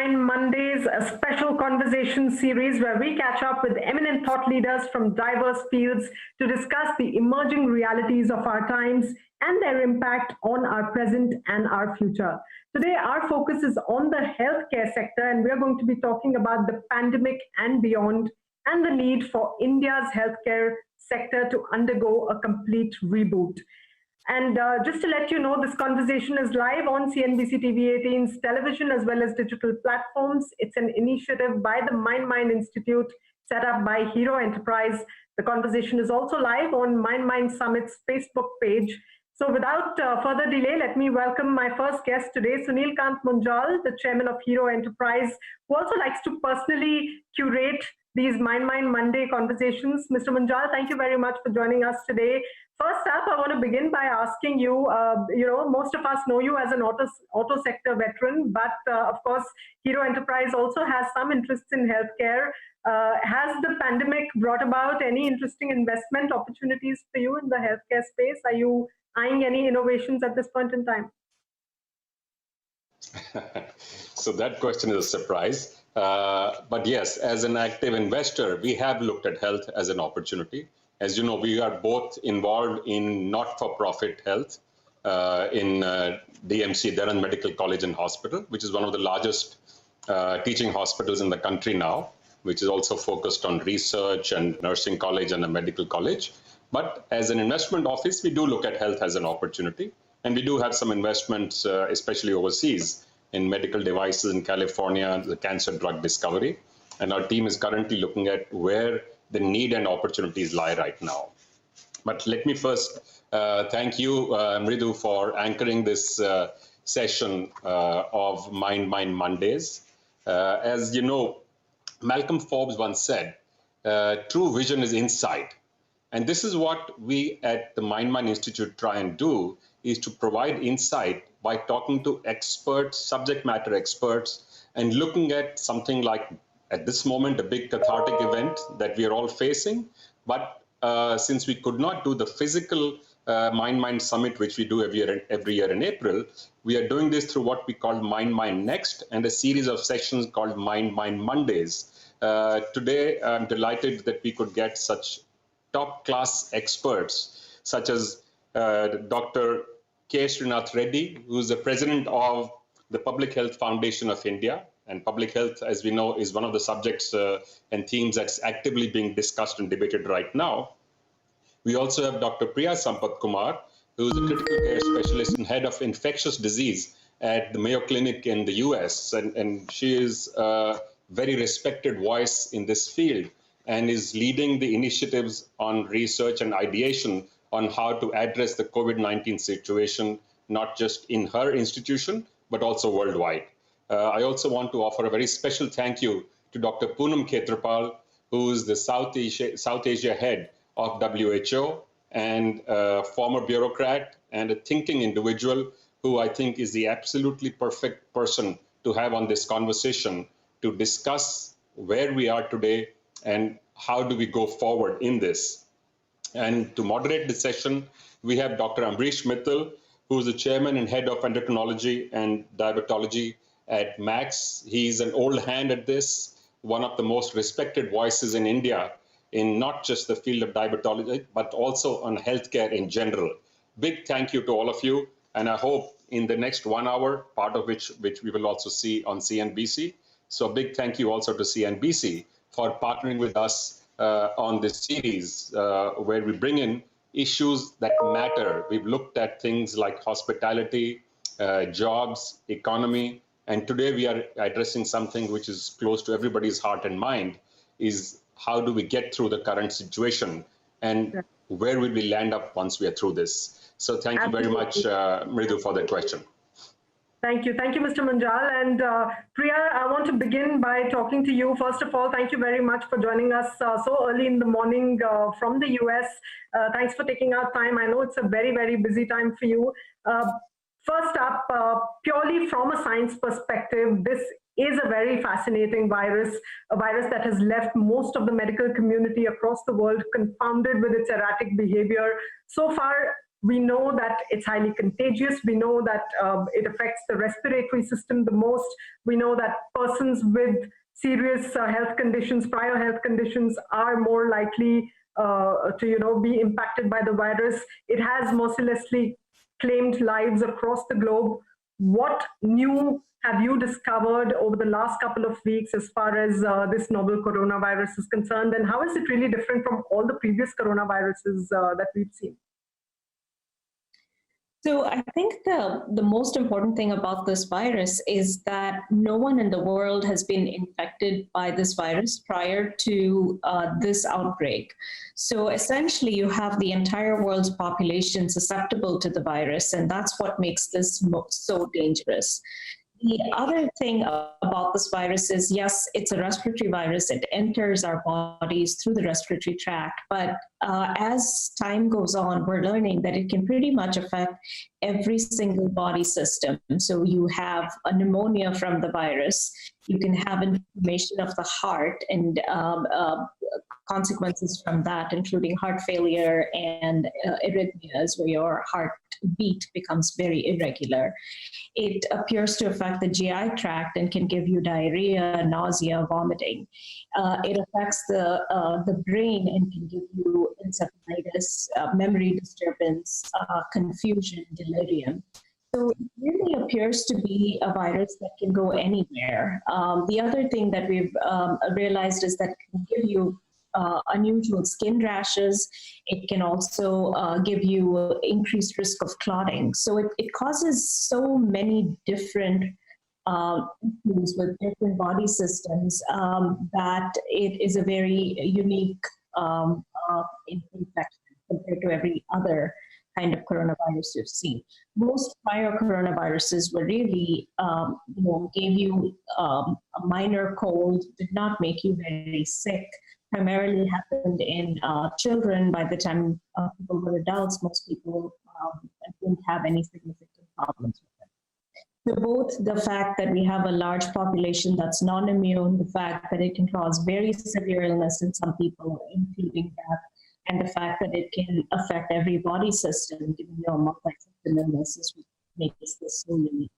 MindMine Mondays, a special conversation series where we catch up with eminent thought leaders from diverse fields to discuss the emerging realities of our times and their impact on our present and our future. Today, our focus is on the healthcare sector, and we're going to be talking about the pandemic and beyond, and the need for India's healthcare sector to undergo a complete reboot. And just to let you know, this conversation is live on CNBC-TV18's television as well as digital platforms. It's an initiative by the MindMine Institute set up by Hero Enterprise. The conversation is also live on MindMine Summit's Facebook page. So without further delay, let me welcome my first guest today, Sunil Kant Munjal, the chairman of Hero Enterprise, who also likes to personally curate these MindMine Monday conversations. Mr. Munjal, thank you very much for joining us today. First up, I want to begin by asking you, most of us know you as an auto sector veteran, but of course, Hero Enterprise also has some interests in healthcare. Has the pandemic brought about any interesting investment opportunities for you in the healthcare space? Are you eyeing any innovations at this point in time? So that question is a surprise. But yes, as an active investor, we have looked at health as an opportunity. As you know, we are both involved in not-for-profit health in DMC, Dharan Medical College and Hospital, which is one of the largest teaching hospitals in the country now, which is also focused on research and nursing college and a medical college. But as an investment office, we do look at health as an opportunity. And we do have some investments, especially overseas, in medical devices in California, the cancer drug discovery. And our team is currently looking at where the need and opportunities lie right now. But let me first thank you, Mridu, for anchoring this session of MindMine Mondays. As you know, Malcolm Forbes once said, true vision is insight. And this is what we at the MindMine Institute try and do, is to provide insight by talking to experts, subject matter experts, and looking at something like, at this moment, a big cathartic event that we are all facing. But since we could not do the physical MindMine Summit, which we do every year in April, we are doing this through what we call MindMine Next and a series of sessions called MindMine Mondays. Today, I'm delighted that we could get such top-class experts, such as Dr. K. Srinath Reddy, who is the president of the Public Health Foundation of India. And public health, as we know, is one of the subjects and themes that's actively being discussed and debated right now. We also have Dr. Priya Sampath Kumar, who is a critical care specialist and head of infectious disease at the Mayo Clinic in the US. And she is a very respected voice in this field and is leading the initiatives on research and ideation on how to address the COVID-19 situation, not just in her institution, but also worldwide. I also want to offer a very special thank you to Dr. Poonam Khetrapal, who is the South Asia head of WHO and a former bureaucrat and a thinking individual who I think is the absolutely perfect person to have on this conversation to discuss where we are today and how do we go forward in this. And to moderate the session, we have Dr. Ambrish Mittal, who is the chairman and head of endocrinology and diabetology at Max. He's an old hand at this, one of the most respected voices in India in not just the field of diabetology, but also on healthcare in general. Big thank you to all of you. And I hope in the next 1 hour, part of which we will also see on CNBC. So a big thank you also to CNBC for partnering with us on this series where we bring in issues that matter. We've looked at things like hospitality, jobs, economy, and today we are addressing something which is close to everybody's heart and mind, is how do we get through the current situation and where will we land up once we are through this? So thank you very much, Mridu, for that question. Thank you, Mr. Munjal. And Priya, I want to begin by talking to you. First of all, thank you very much for joining us so early in the morning from the US. Thanks for taking our time. I know it's a very, very busy time for you. First up, purely from a science perspective, this is a very fascinating virus, a virus that has left most of the medical community across the world confounded with its erratic behavior. So far, We know that it's highly contagious. We know that it affects the respiratory system the most. We know that persons with serious health conditions, prior health conditions, are more likely to be impacted by the virus. It has mercilessly claimed lives across the globe. What new have you discovered over the last couple of weeks as far as this novel coronavirus is concerned, and how is it really different from all the previous coronaviruses that we've seen? So I think the most important thing about this virus is that no one in the world has been infected by this virus prior to this outbreak. So essentially, you have the entire world's population susceptible to the virus, and that's what makes this so dangerous. The other thing about this virus is, yes, it's a respiratory virus. It enters our bodies through the respiratory tract. But as time goes on, we're learning that it can pretty much affect every single body system. So you have a pneumonia from the virus. You can have inflammation of the heart and consequences from that, including heart failure and arrhythmias, where your heartbeat becomes very irregular. It appears to affect the GI tract and can give you diarrhea, nausea, vomiting. It affects the brain and can give you encephalitis, memory disturbance, confusion, delirium. So it really appears to be a virus that can go anywhere. The other thing that we've realized is that it can give you unusual skin rashes. It can also give you increased risk of clotting. So it causes so many different issues with different body systems that it is a very unique infection compared to every other kind of coronavirus you've seen. Most prior coronaviruses were really, gave you a minor cold, did not make you very sick, primarily happened in children. By the time people were adults, most people didn't have any significant problems with it. So both the fact that we have a large population that's non-immune, the fact that it can cause very severe illness in some people, including death, and the fact that it can affect every body system, giving you a multi-system illness, is what makes this so unique.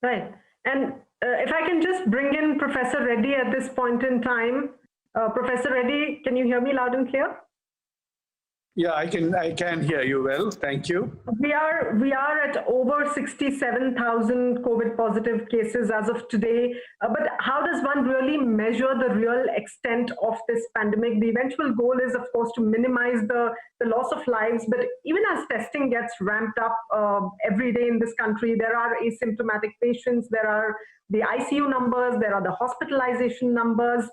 Right. And if I can just bring in Professor Reddy at this point in time. Professor Reddy, can you hear me loud and clear? Yeah, I can hear you well. Thank you. We are at over 67,000 COVID positive cases as of today. But how does one really measure the real extent of this pandemic? The eventual goal is, of course, to minimize the loss of lives. But even as testing gets ramped up every day in this country, there are asymptomatic patients, there are the ICU numbers, there are the hospitalization numbers,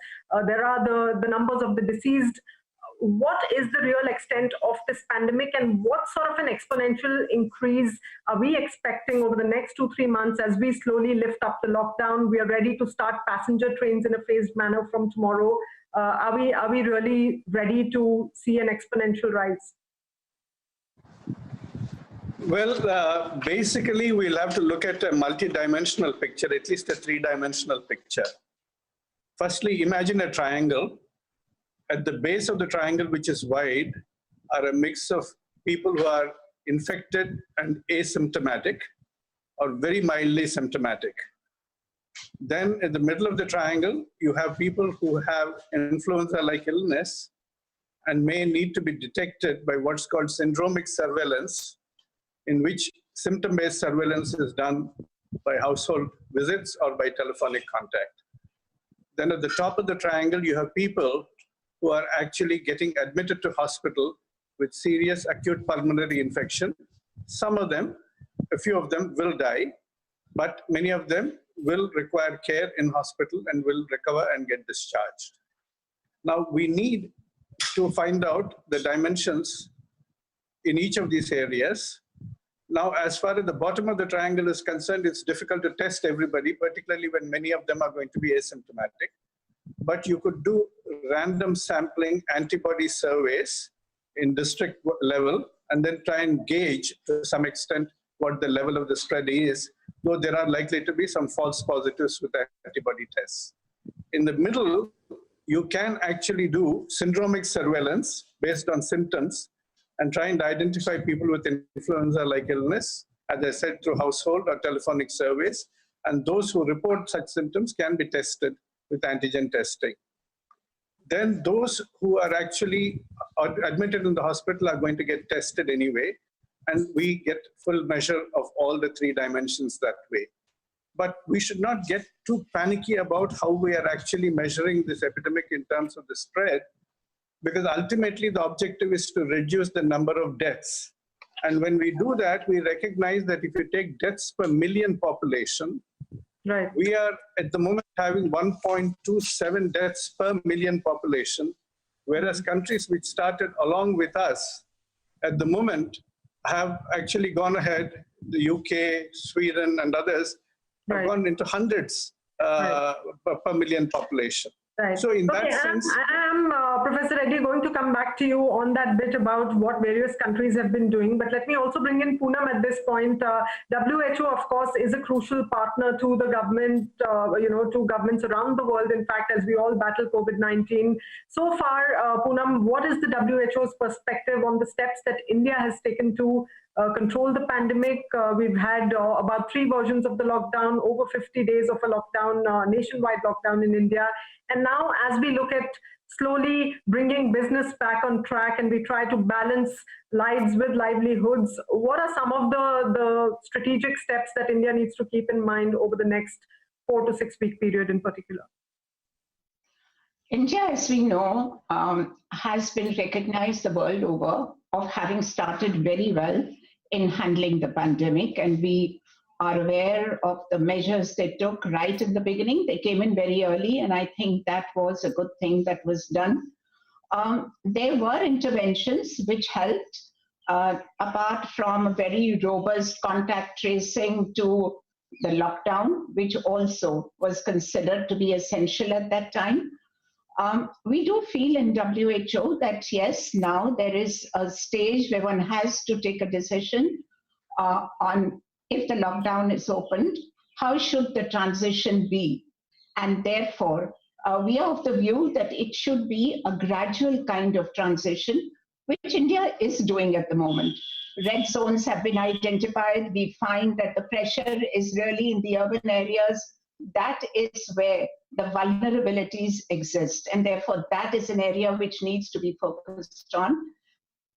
there are the numbers of the deceased. What is the real extent of this pandemic, and what sort of an exponential increase are we expecting over the next 2-3 months as we slowly lift up the lockdown? We are ready to start passenger trains in a phased manner from tomorrow. Are we really ready to see an exponential rise? Well, basically, we'll have to look at a multidimensional picture, at least a 3-dimensional picture. Firstly, imagine a triangle. At the base of the triangle, which is wide, are a mix of people who are infected and asymptomatic or very mildly symptomatic. Then in the middle of the triangle, you have people who have influenza-like illness and may need to be detected by what's called syndromic surveillance, in which symptom-based surveillance is done by household visits or by telephonic contact. Then at the top of the triangle, you have people who are actually getting admitted to hospital with serious acute pulmonary infection. Some of them, a few of them will die, but many of them will require care in hospital and will recover and get discharged. Now, we need to find out the dimensions in each of these areas. Now, as far as the bottom of the triangle is concerned, it's difficult to test everybody, particularly when many of them are going to be asymptomatic. But you could do random sampling antibody surveys in district level and then try and gauge to some extent what the level of the spread is, though there are likely to be some false positives with antibody tests. In the middle, you can actually do syndromic surveillance based on symptoms and trying to identify people with influenza-like illness, as I said, through household or telephonic surveys. And those who report such symptoms can be tested with antigen testing. Then those who are actually admitted in the hospital are going to get tested anyway, and we get full measure of all the three dimensions that way. But we should not get too panicky about how we are actually measuring this epidemic in terms of the spread, because ultimately the objective is to reduce the number of deaths. And when we do that, we recognize that if you take deaths per million population, Right. we are at the moment having 1.27 deaths per million population, whereas countries which started along with us at the moment have actually gone ahead. The UK, Sweden, and others have gone into hundreds per million population. Right. So in that sense, I'm Professor Reddy, going to come back to you on that bit about what various countries have been doing. But let me also bring in Poonam at this point. WHO, of course, is a crucial partner to the government, to governments around the world, in fact, as we all battle COVID-19. So far, Poonam, what is the WHO's perspective on the steps that India has taken to control the pandemic? We've had about 3 versions of the lockdown, over 50 days of a lockdown, nationwide lockdown in India. And now, as we look at slowly bringing business back on track and we try to balance lives with livelihoods, what are some of the strategic steps that India needs to keep in mind over the next 4 to 6 week period in particular? India, as we know, has been recognized the world over of having started very well in handling the pandemic, and we are aware of the measures they took right in the beginning. They came in very early, and I think that was a good thing that was done. There were interventions which helped, apart from a very robust contact tracing to the lockdown, which also was considered to be essential at that time. We do feel in WHO that yes, now there is a stage where one has to take a decision on if the lockdown is opened, how should the transition be? And therefore, we are of the view that it should be a gradual kind of transition, which India is doing at the moment. Red zones have been identified. We find that the pressure is really in the urban areas. That is where the vulnerabilities exist. And therefore, that is an area which needs to be focused on.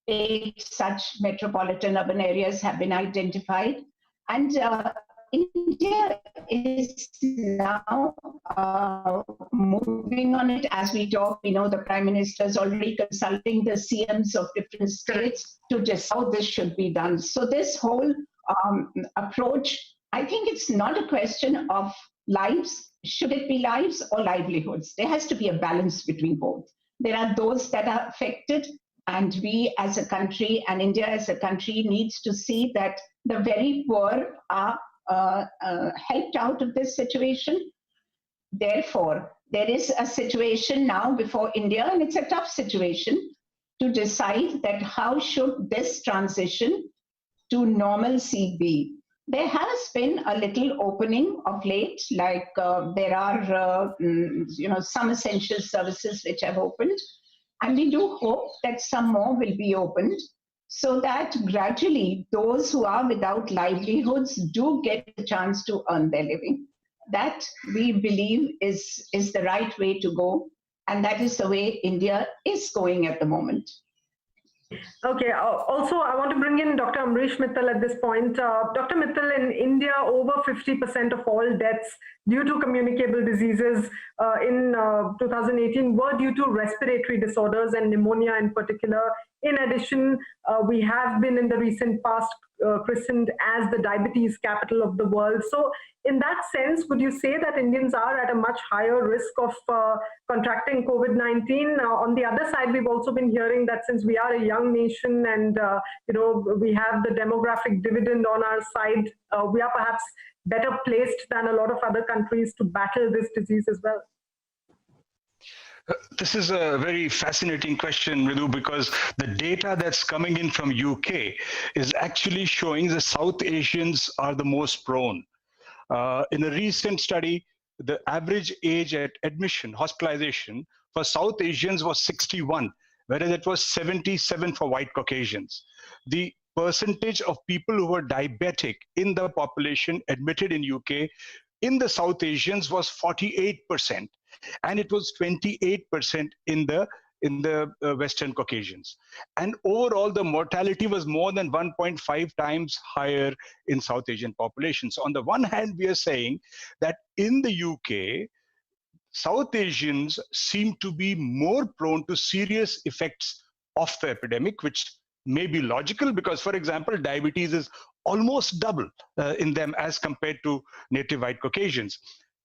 8 such metropolitan urban areas have been identified. And India is now moving on it as we talk. We know the Prime Minister is already consulting the CMs of different states to decide how this should be done. So this whole approach, I think it's not a question of lives. Should it be lives or livelihoods? There has to be a balance between both. There are those that are affected, and we as a country and India as a country needs to see that the very poor are helped out of this situation. Therefore, there is a situation now before India, and it's a tough situation, to decide that how should this transition to normalcy be. There has been a little opening of late, like there are some essential services which have opened, and we do hope that some more will be opened, so that gradually those who are without livelihoods do get a chance to earn their living. That we believe is the right way to go, and that is the way India is going at the moment. Okay, also I want to bring in Dr. Amrish Mittal at this point. Dr. Mittal, in India, over 50% of all deaths due to communicable diseases in 2018 were due to respiratory disorders and pneumonia in particular. In addition, we have been in the recent past christened as the diabetes capital of the world. So in that sense, would you say that Indians are at a much higher risk of contracting COVID-19? On the other side, we've also been hearing that since we are a young nation and we have the demographic dividend on our side, we are perhaps better placed than a lot of other countries to battle this disease as well. This is a very fascinating question, Ridu, because the data that's coming in from UK is actually showing the South Asians are the most prone. In a recent study, the average age at admission, hospitalization for South Asians was 61, whereas it was 77 for white Caucasians. The percentage of people who were diabetic in the population admitted in UK in the South Asians was 48%, and it was 28% in the Western Caucasians. And overall, the mortality was more than 1.5 times higher in South Asian populations. So on the one hand, we are saying that in the UK, South Asians seem to be more prone to serious effects of the epidemic, which may be logical because, for example, diabetes is almost double in them as compared to native white Caucasians.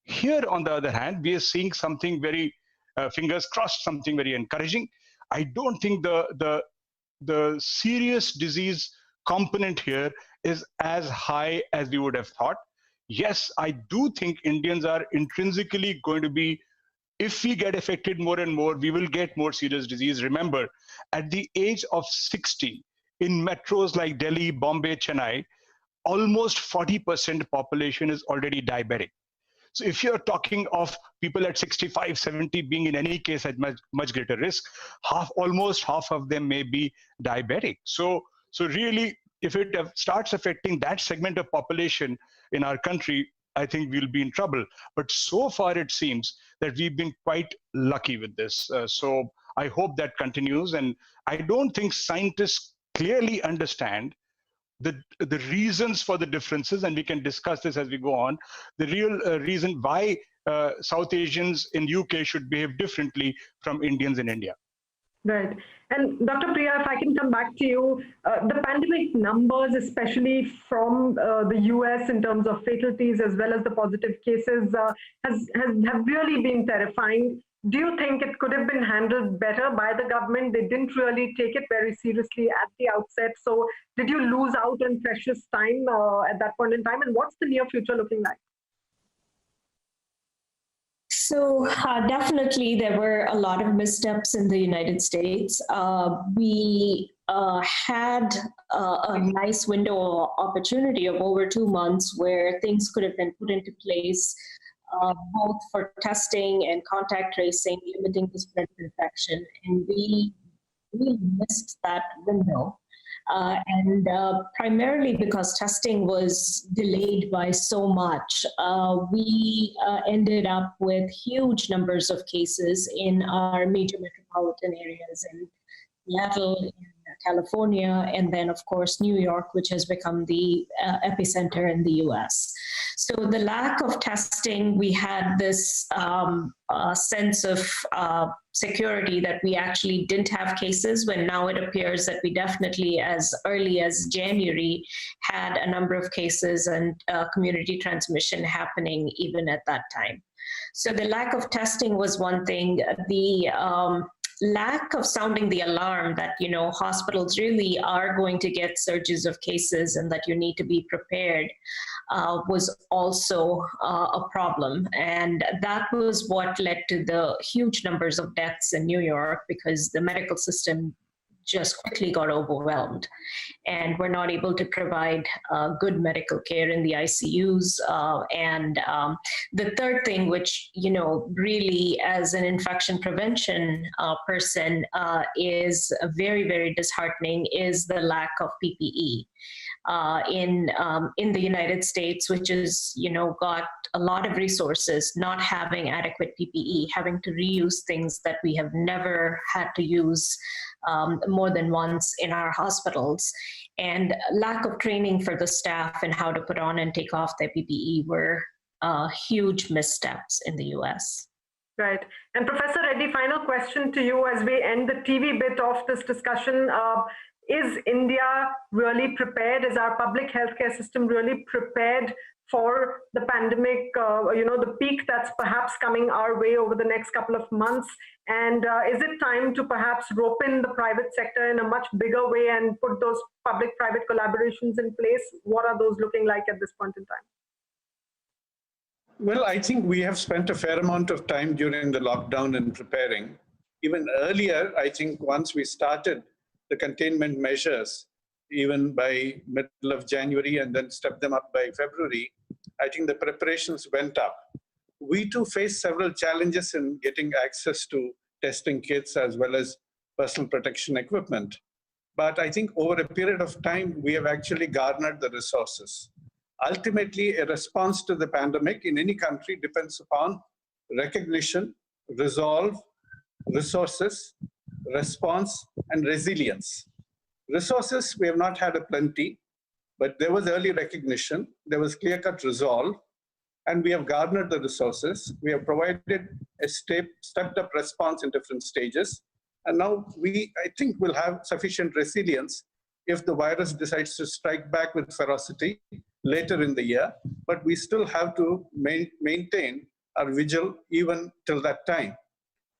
Here, on the other hand, we are seeing something very, fingers crossed, something very encouraging. I don't think the serious disease component here is as high as we would have thought. Yes, I do think Indians are intrinsically going to be, if we get affected more and more, we will get more serious disease. Remember, at the age of 60, in metros like Delhi, Bombay, Chennai, almost 40% population is already diabetic. So if you're talking of people at 65, 70 being in any case at much greater risk, almost half of them may be diabetic. So really, if it starts affecting that segment of population in our country, I think we'll be in trouble. But so far, it seems that we've been quite lucky with this. So I hope that continues. And I don't think scientists clearly understand the reasons for the differences, and we can discuss this as we go on. The real reason why South Asians in UK should behave differently from Indians in India. Right. And Dr. Priya, if I can come back to you, the pandemic numbers, especially from the US in terms of fatalities as well as the positive cases, have really been terrifying. Do you think it could have been handled better by the government? They didn't really take it very seriously at the outset. So did you lose out on precious time at that point in time? And what's the near future looking like? So definitely there were a lot of missteps in the United States. We had a nice window of opportunity of over 2 months where things could have been put into place, both for testing and contact tracing, limiting the spread of infection. And we missed that window. And primarily because testing was delayed by so much, we ended up with huge numbers of cases in our major metropolitan areas in Seattle, in California, and then of course New York, which has become the epicenter in the US. So the lack of testing, we had this sense of security that we actually didn't have cases, when now it appears that we definitely, as early as January, had a number of cases and community transmission happening even at that time. So the lack of testing was one thing. The lack of sounding the alarm that, you know, hospitals really are going to get surges of cases and that you need to be prepared was also a problem. And that was what led to the huge numbers of deaths in New York, because the medical system just quickly got overwhelmed, and we're not able to provide good medical care in the ICUs. And the third thing, which, you know, really as an infection prevention person is very, very disheartening, is the lack of PPE. In the United States, which is, you know, got a lot of resources, not having adequate PPE, having to reuse things that we have never had to use more than once in our hospitals, and lack of training for the staff and how to put on and take off their PPE were huge missteps in the US. Right. And Professor Reddy, final question to you as we end the TV bit of this discussion. Is India really prepared? Is our public healthcare system really prepared for the pandemic, you know, the peak that's perhaps coming our way over the next couple of months? And is it time to perhaps rope in the private sector in a much bigger way and put those public-private collaborations in place? What are those looking like at this point in time? Well, I think we have spent a fair amount of time during the lockdown in preparing. Even earlier, I think once we started the containment measures, even by middle of January, and then stepped them up by February, I think the preparations went up. We too faced several challenges in getting access to testing kits, as well as personal protection equipment. But I think over a period of time, we have actually garnered the resources. Ultimately, a response to the pandemic in any country depends upon recognition, resolve, resources, response, and resilience. Resources, we have not had a plenty, but there was early recognition, there was clear-cut resolve, and we have garnered the resources. We have provided a stepped-up response in different stages. And now I think we'll have sufficient resilience if the virus decides to strike back with ferocity later in the year, but we still have to maintain our vigil even till that time.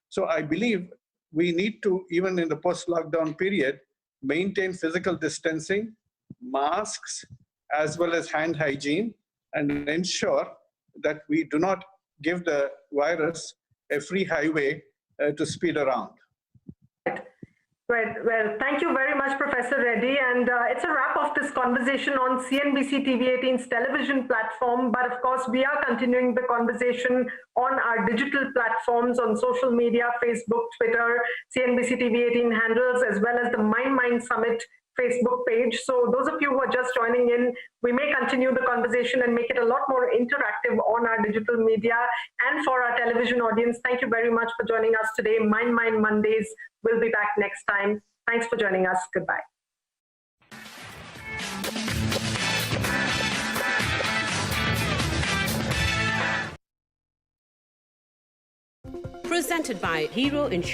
So I believe we need to, even in the post-lockdown period, maintain physical distancing, masks, as well as hand hygiene, and ensure that we do not give the virus a free highway to speed around. Right. Well, thank you very much, Professor Reddy. And it's a wrap of this conversation on CNBC-TV18's television platform. But of course, we are continuing the conversation on our digital platforms on social media, Facebook, Twitter, CNBC-TV18 handles, as well as the MindMine Summit Facebook page. So those of you who are just joining in, we may continue the conversation and make it a lot more interactive on our digital media. And for our television audience, thank you very much for joining us today. MindMine Mondays will be back next time. Thanks for joining us. Goodbye. Presented by Hero Insurance.